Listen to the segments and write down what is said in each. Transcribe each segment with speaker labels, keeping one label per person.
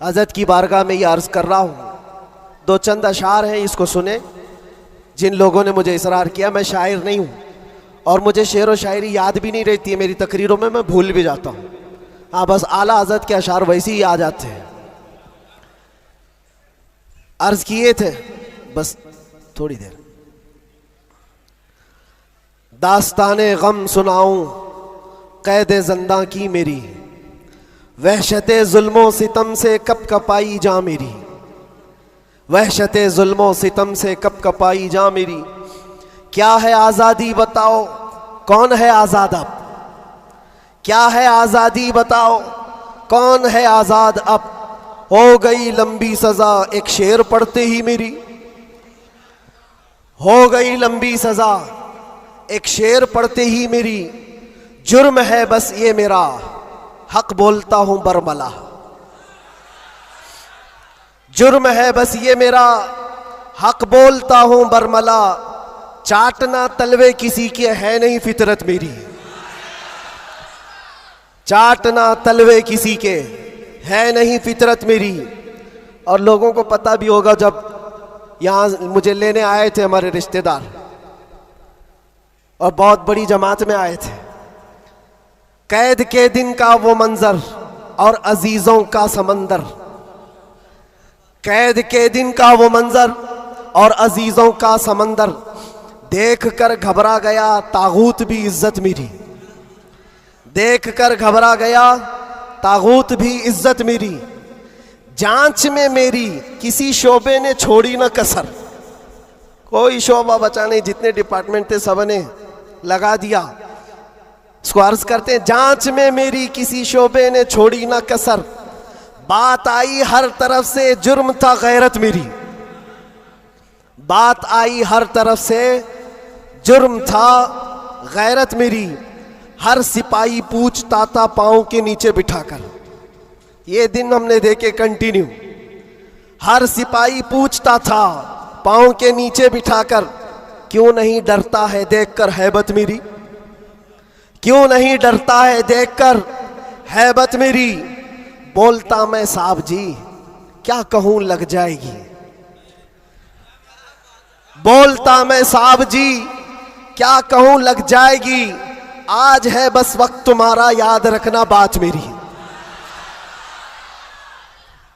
Speaker 1: हज़रत की बारगाह में ये अर्ज़ कर रहा हूँ। दो चंद अशार हैं, इसको सुने। जिन लोगों ने मुझे इसरार किया, मैं शायर नहीं हूँ और मुझे शेर व शायरी याद भी नहीं रहती है मेरी तकरीरों में, मैं भूल भी जाता हूँ। हाँ, बस आला हज़रत के अशार वैसे ही आ जाते हैं। अर्ज़ किए थे, बस थोड़ी देर। दास्ताने गम सुनाऊं कैद ज़िंदा की मेरी, वहशते जुल्मों सितम से कब कपाई जा मेरी, वहशते जुल्मों सितम से कब कपाई जा मेरी। क्या है आज़ादी बताओ, कौन है आज़ाद अब? क्या है आज़ादी बताओ, कौन है आज़ाद अब? हो गई लंबी सज़ा एक शेर पढ़ते ही मेरी, हो गई लंबी सज़ा एक शेर पढ़ते ही मेरी। जुर्म है बस ये मेरा, हक बोलता हूं बरमला, जुर्म है बस ये मेरा, हक बोलता हूं बरमला। चाटना तलवे किसी के है नहीं फितरत मेरी, चाटना तलवे किसी के है नहीं फितरत मेरी। और लोगों को पता भी होगा, जब यहाँ मुझे लेने आए थे हमारे रिश्तेदार और बहुत बड़ी जमात में आए थे, कैद के दिन का वो मंजर और अजीजों का समंदर, कैद के दिन का वो मंजर और अजीजों का समंदर। देख कर घबरा गया तागूत भी इज्जत मेरी, देख कर घबरा गया तागूत भी इज्जत मेरी। जांच में मेरी किसी शोबे ने छोड़ी ना कसर, कोई शोबा बचा नहीं, जितने डिपार्टमेंट थे सब ने लगा दिया। इसको अर्ज करते हैं, जांच में मेरी किसी शोबे ने छोड़ी ना कसर। बात आई हर तरफ से जुर्म था गैरत मेरी, बात आई हर तरफ से जुर्म था गैरत मेरी। हर सिपाही पूछता था पांव के नीचे बिठाकर, ये दिन हमने देखे कंटिन्यू। हर सिपाही पूछता था पांव के नीचे बिठाकर, क्यों नहीं डरता है देखकर हैबत मेरी, क्यों नहीं डरता है देखकर हैबत मेरी। बोलता मैं साहब जी क्या कहूं लग जाएगी, बोलता मैं साहब जी क्या कहूं लग जाएगी। आज है बस वक्त तुम्हारा याद रखना बात मेरी,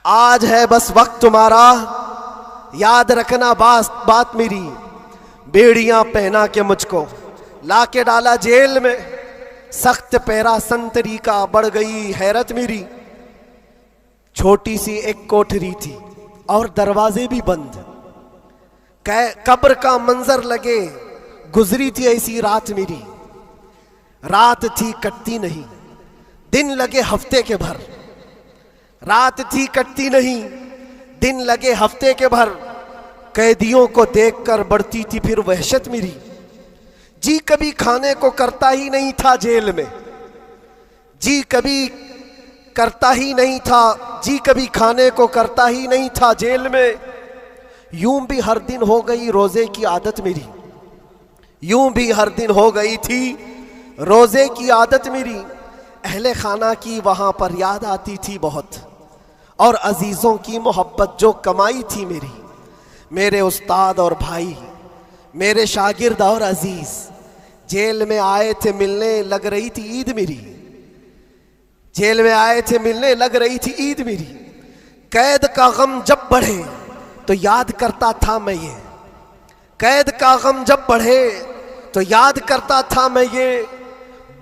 Speaker 1: आज है बस वक्त तुम्हारा याद रखना बात मेरी। बेड़ियां पहना के मुझको लाके डाला जेल में, सख्त पैरा संतरी का बढ़ गई हैरत मेरी। छोटी सी एक कोठरी थी और दरवाजे भी बंद, कब्र का मंजर लगे गुजरी थी ऐसी रात मेरी। रात थी कटती नहीं, दिन लगे हफ्ते के भर, रात थी कटती नहीं, दिन लगे हफ्ते के भर। कैदियों को देखकर बढ़ती थी फिर वहशत मेरी। जी कभी खाने को करता ही नहीं था जेल में, जी कभी करता ही नहीं था, जी कभी खाने को करता ही नहीं था जेल में। यूं भी हर दिन हो गई रोजे की आदत मेरी, यूं भी हर दिन हो गई थी रोजे की आदत मेरी। अहले खाना की वहां पर याद आती थी बहुत, और अजीजों की मोहब्बत जो कमाई थी मेरी। मेरे उस्ताद और भाई, मेरे शागिर्द और अजीज जेल में आए थे मिलने, लग रही थी ईद मेरी, जेल में आए थे मिलने, लग रही थी ईद मेरी। कैद का गम जब बढ़े तो याद करता था मैं ये, कैद का गम जब बढ़े तो याद करता था मैं ये।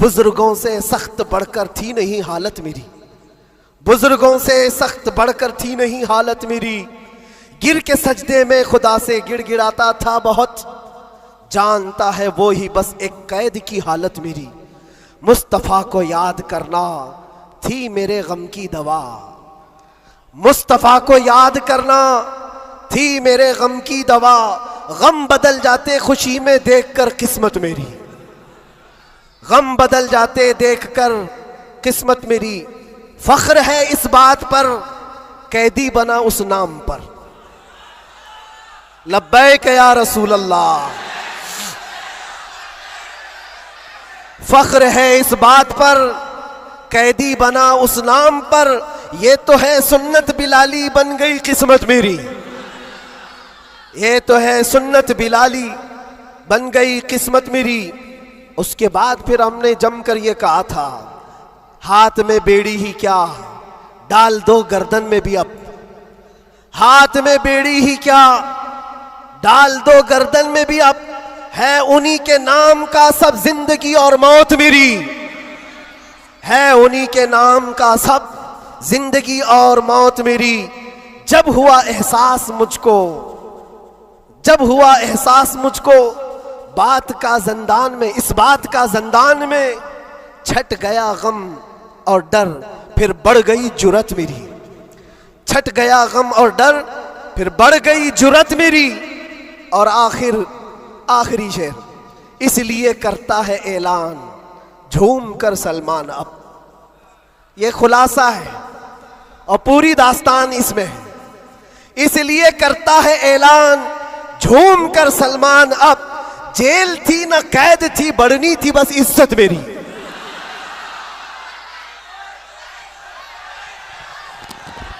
Speaker 1: बुजुर्गों से सख्त बढ़कर थी नहीं हालत मेरी, बुजुर्गों से सख्त बढ़कर थी नहीं हालत मेरी। गिर के सजदे में खुदा से गिड़गिड़ाता था बहुत, जानता है वो ही बस एक कैद की हालत मेरी। मुस्तफ़ा को याद करना थी मेरे गम की दवा, मुस्तफ़ा को याद करना थी मेरे गम की दवा। गम बदल जाते खुशी में देखकर किस्मत मेरी, गम बदल जाते देखकर किस्मत मेरी। फख्र है इस बात पर कैदी बना उस नाम पर, लब्बैक या रसूल अल्लाह। फख्र है इस बात पर कैदी बना उस नाम पर, ये तो है सुन्नत बिलाली बन गई किस्मत मेरी। ये तो है सुन्नत बिलाली बन गई किस्मत मेरी। उसके बाद फिर हमने जमकर ये कहा था, हाथ में बेड़ी ही क्या डाल दो गर्दन में भी अब, हाथ में बेड़ी ही क्या डाल दो गर्दन में भी अब, है उन्हीं के नाम का सब जिंदगी और मौत मेरी, है उन्हीं के नाम का सब जिंदगी और मौत मेरी। जब हुआ एहसास मुझको, जब हुआ एहसास मुझको बात का ज़ंदान में, इस बात का ज़ंदान में, छट गया गम और डर फिर बढ़ गई जुरत मेरी, छट गया गम और डर फिर बढ़ गई जुरत मेरी। और आखिरी शेर, इसलिए करता है ऐलान झूम कर सलमान अब। ये खुलासा है और पूरी दास्तान इसमें है। इसलिए करता है ऐलान झूम कर सलमान अब, जेल थी न कैद थी, बढ़नी थी बस इज्जत मेरी।